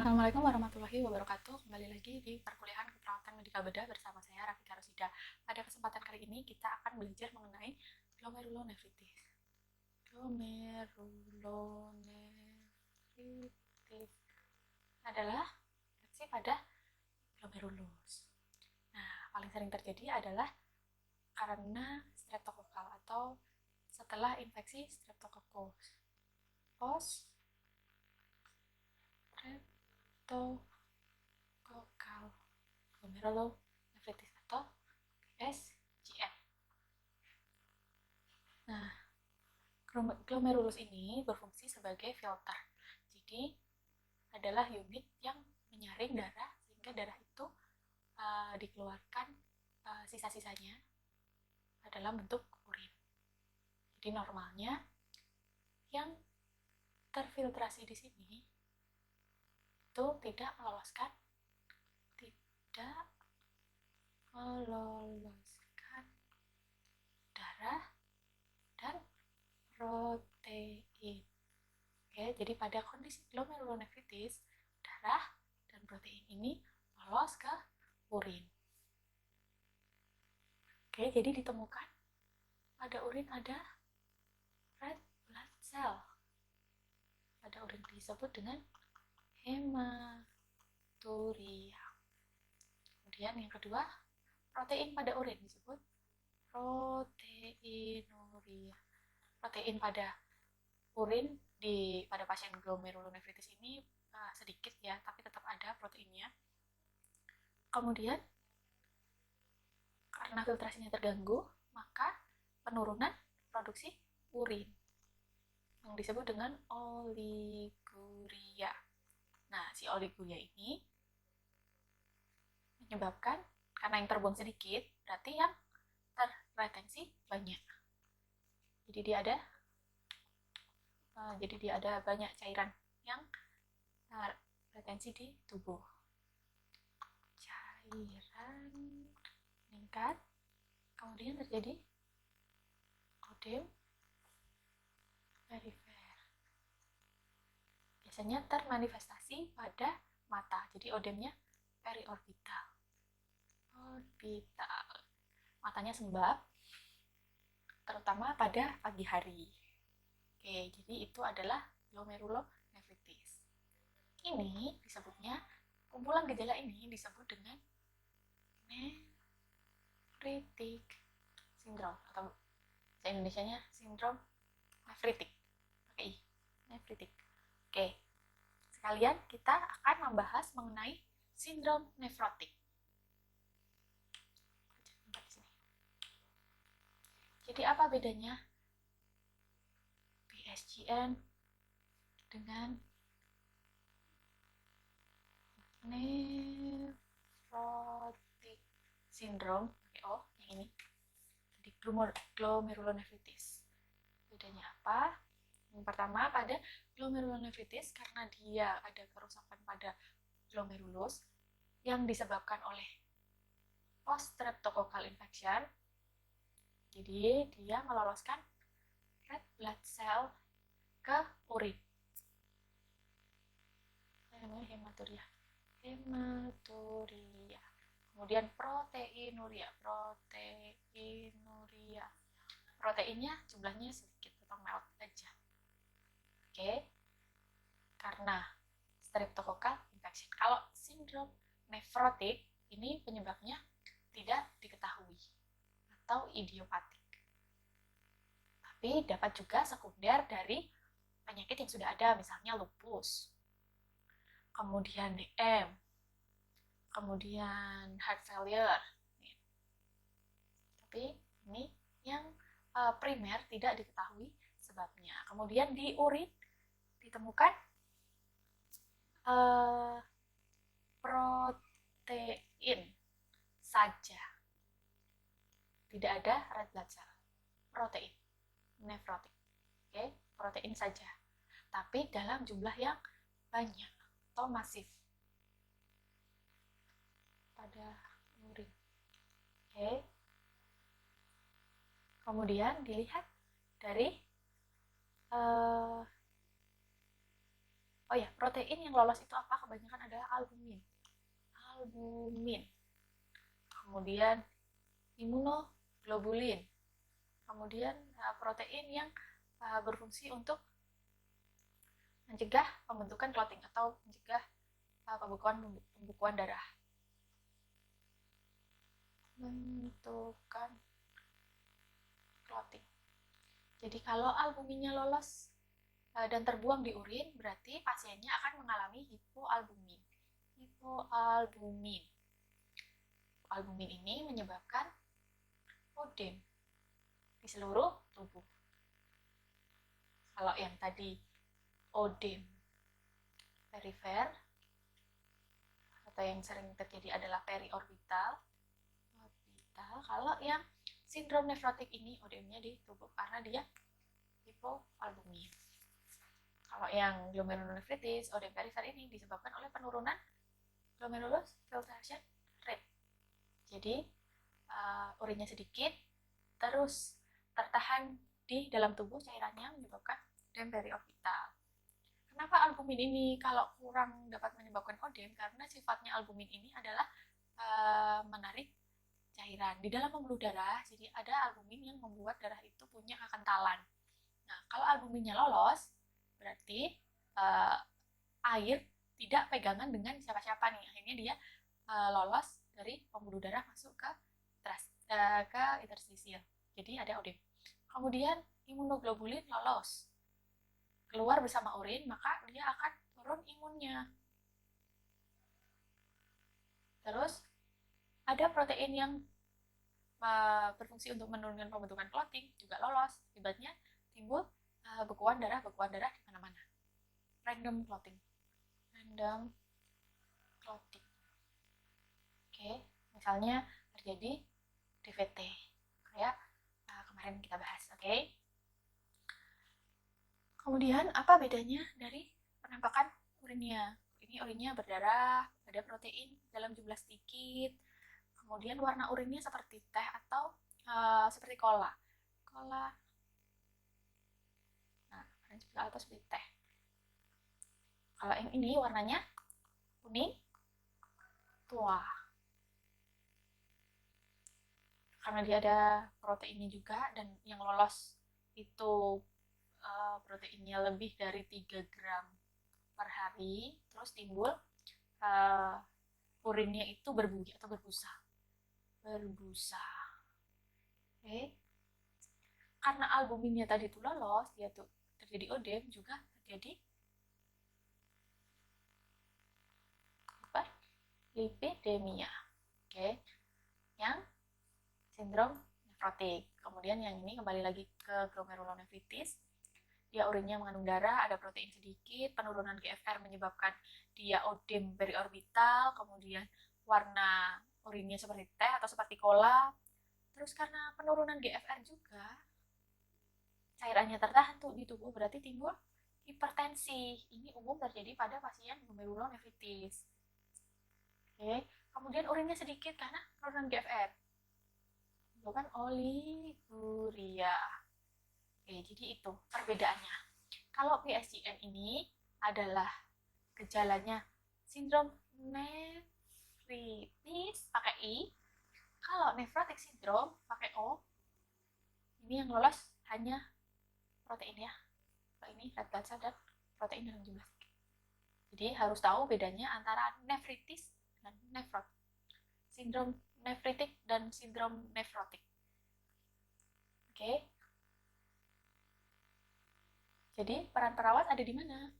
Assalamualaikum warahmatullahi wabarakatuh. Kembali lagi di perkuliahan keperawatan medika bedah bersama saya Rafika Rosida. Pada kesempatan kali ini kita akan belajar mengenai glomerulonefritis. Glomerulonefritis adalah infeksi pada glomerulus. Nah, paling sering terjadi adalah karena streptokokal atau setelah infeksi streptococcus. Streptokokal glomerulonefritis atau SGN. Nah, glomerulus ini berfungsi sebagai filter. Jadi, adalah unit yang menyaring darah sehingga darah itu dikeluarkan sisa-sisanya dalam bentuk urin. Jadi normalnya yang terfiltrasi di sini itu tidak meloloskan darah dan protein. Oke, jadi pada kondisi glomerulonefritis, darah dan protein ini lolos ke urin. Oke, jadi ditemukan pada urin ada red blood cell. Pada urin disebut dengan hematuria. Kemudian yang kedua, protein pada urin disebut proteinuria. Protein pada urin pada pasien glomerulonefritis ini sedikit ya, tapi tetap ada proteinnya. Kemudian karena filtrasinya terganggu, maka penurunan produksi urin yang disebut dengan oliguria. Nah, si oliguria ini menyebabkan, karena yang terbuang sedikit, berarti yang terretensi banyak. Jadi dia ada banyak cairan yang retensi di tubuh. Cairan meningkat, kemudian terjadi odem perifer. Biasanya termanifestasi pada mata, jadi odemnya periorbital. Matanya sembab, terutama pada pagi hari. Oke, jadi itu adalah glomerulonefritis. Ini disebutnya, kumpulan gejala ini disebut dengan nephritic syndrome atau bahasa Indonesianya sindrom nefritik. Oke, nefritik. Oke, sekalian kita akan membahas mengenai sindrom nefrotik. Jadi apa bedanya PSGN dengan nefrotik syndrome? Oh, yang ini. Jadi glomerulonefritis. Bedanya apa? Yang pertama, pada glomerulonefritis karena dia ada kerusakan pada glomerulus yang disebabkan oleh post-streptococcal infection. Jadi dia meloloskan red blood cell ke urin. Hematuria. Kemudian proteinuria. Proteinnya jumlahnya sedikit atau melt aja. Oke. Karena streptococcal infection. Kalau sindrom nefrotik ini penyebabnya tidak diketahui atau idiopatik. Tapi dapat juga sekunder dari penyakit yang sudah ada, misalnya lupus, kemudian DM, kemudian heart failure. Tapi ini yang primer tidak diketahui sebabnya. Kemudian di urin ditemukan protein saja. Tidak ada red blood cell. Protein nefrotik. Oke, protein saja. Tapi dalam jumlah yang banyak atau masif pada urin. Oke. Kemudian dilihat dari Oh ya, protein yang lolos itu apa? Kebanyakan adalah albumin. Albumin. Kemudian imunoglobulin. Kemudian protein yang berfungsi untuk mencegah pembentukan clotting atau mencegah pembekuan darah. Pembentukan clotting. Jadi kalau albuminnya lolos dan terbuang di urin, berarti pasiennya akan mengalami hipoalbumin. Hipoalbumin. Albumin ini menyebabkan odem di seluruh tubuh. Kalau yang tadi odem perifer atau yang sering terjadi adalah periorbital. Kalau yang sindrom nefrotik ini odemnya di tubuh karena dia hipoalbumin. Kalau yang glomerulonefritis, odem perifer ini disebabkan oleh penurunan glomerulus filtration rate. Jadi urinnya sedikit, terus tertahan di dalam tubuh cairannya menyebabkan odem periorbital. Kenapa albumin ini kalau kurang dapat menyebabkan odem? Karena sifatnya albumin ini adalah menarik cairan di dalam pembuluh darah. Jadi ada albumin yang membuat darah itu punya kekentalan. Nah, kalau albuminnya lolos, berarti air tidak pegangan dengan siapa-siapa nih. Akhirnya dia lolos dari pembuluh darah masuk ke interstisial. Jadi ada odem. Kemudian imunoglobulin lolos keluar bersama urin, maka dia akan turun imunnya. Terus ada protein yang berfungsi untuk menurunkan pembentukan clotting juga lolos. Akibatnya timbul bekuan darah di mana-mana. Random clotting. Oke, misalnya terjadi DVT kayak kemarin kita bahas. Oke. Kemudian apa bedanya dari penampakan urinnya? Ini urinnya berdarah, ada protein dalam jumlah sedikit. Kemudian warna urinnya seperti teh atau seperti cola. Nah, atau seperti teh. Kalau yang ini warnanya kuning tua. Karena dia ada proteinnya juga dan yang lolos itu proteinnya lebih dari 3 gram per hari, terus timbul urinnya itu berbuih atau berbusa. Oke. Karena albuminnya tadi tuh lolos, dia tuh terjadi odem, juga terjadi lipidemia. Oke. Yang sindrom nefrotik. Kemudian yang ini kembali lagi ke glomerulonefritis. Dia urinnya mengandung darah, ada protein sedikit, penurunan GFR menyebabkan dia odem periorbital, kemudian warna urinnya seperti teh atau seperti cola. Terus karena penurunan GFR juga, cairannya tertahan tuh di tubuh, berarti timbul hipertensi. Ini umum terjadi pada pasien glomerulonefritis. Oke, kemudian urinnya sedikit karena penurunan GFR. Bukan oliguria. Oke, jadi itu perbedaannya. Kalau PSGN ini adalah gejalanya sindrom nefritis pakai I. Kalau nephrotic syndrome pakai O. Ini yang lolos hanya protein ya. Kalau ini red blood cell dan protein dalam jumlah sedikit. Jadi harus tahu bedanya antara nefritis dan nefrot. Sindrom nefritik dan sindrom nefrotik. Oke. Jadi peran perawat ada di mana?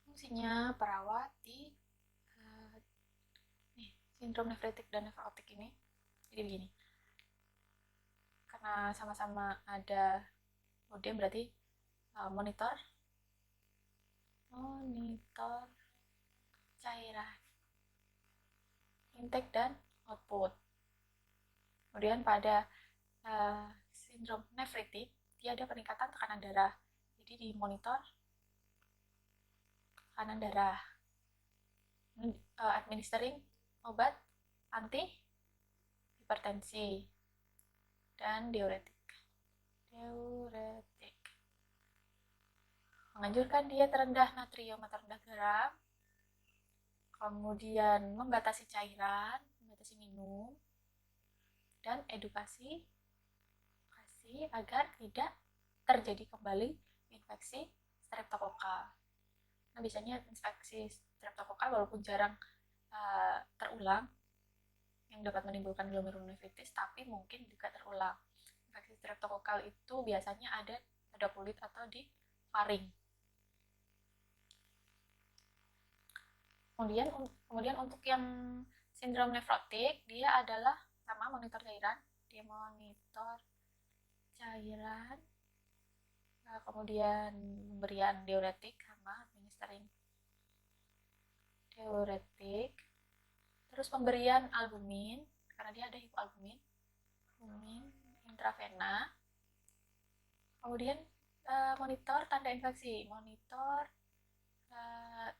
Fungsinya perawat di sindrom nefritik dan nefrotik ini. Jadi begini. Karena sama-sama ada odem, berarti monitor cairan intake dan output. Kemudian pada sindrom nefritik dia ada peningkatan tekanan darah, jadi dimonitor tekanan darah, administering obat anti hipertensi dan diuretik. menganjurkan diet rendah natrium atau rendah garam, kemudian membatasi cairan, membatasi minum, dan edukasi agar tidak terjadi kembali infeksi streptokokal. Nah, biasanya infeksi streptokokal walaupun jarang terulang, yang dapat menimbulkan glomerulonefritis, tapi mungkin juga terulang. Infeksi streptokokal itu biasanya ada pada kulit atau di faring. Kemudian untuk yang sindrom nefrotik, dia adalah sama monitor cairan, dia monitor cairan, kemudian pemberian diuretik sama administering diuretik, terus pemberian albumin karena dia ada hipoalbumin, albumin intravena, kemudian monitor tanda infeksi, monitor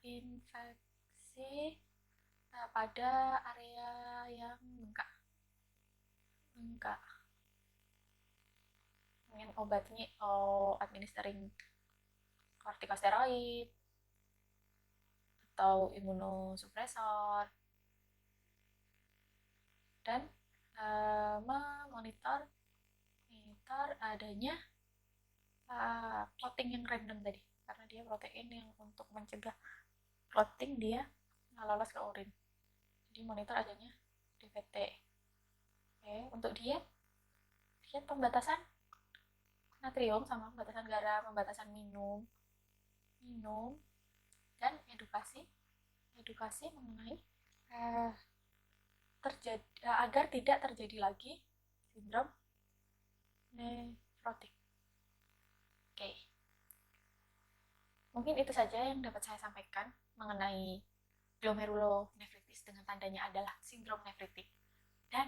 infeksi pada area yang bengkak. Dengan obatnya administering kortikosteroid atau imunosupresor, dan memonitor adanya clotting yang random tadi, karena dia protein yang untuk mencegah clotting dia lolos ke urin. Jadi monitor adanya DVT. Oke, untuk diet pembatasan natrium sama pembatasan garam, pembatasan minum, dan edukasi mengenai agar tidak terjadi lagi sindrom nefrotik. Oke. Mungkin itu saja yang dapat saya sampaikan mengenai glomerulonefritis dengan tandanya adalah sindrom nefritik dan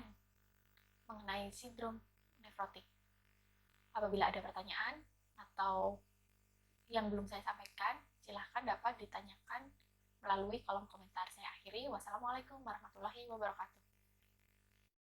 mengenai sindrom nefrotik. Apabila ada pertanyaan atau yang belum saya sampaikan, silahkan dapat ditanyakan melalui kolom komentar. Saya akhiri. Wassalamualaikum warahmatullahi wabarakatuh.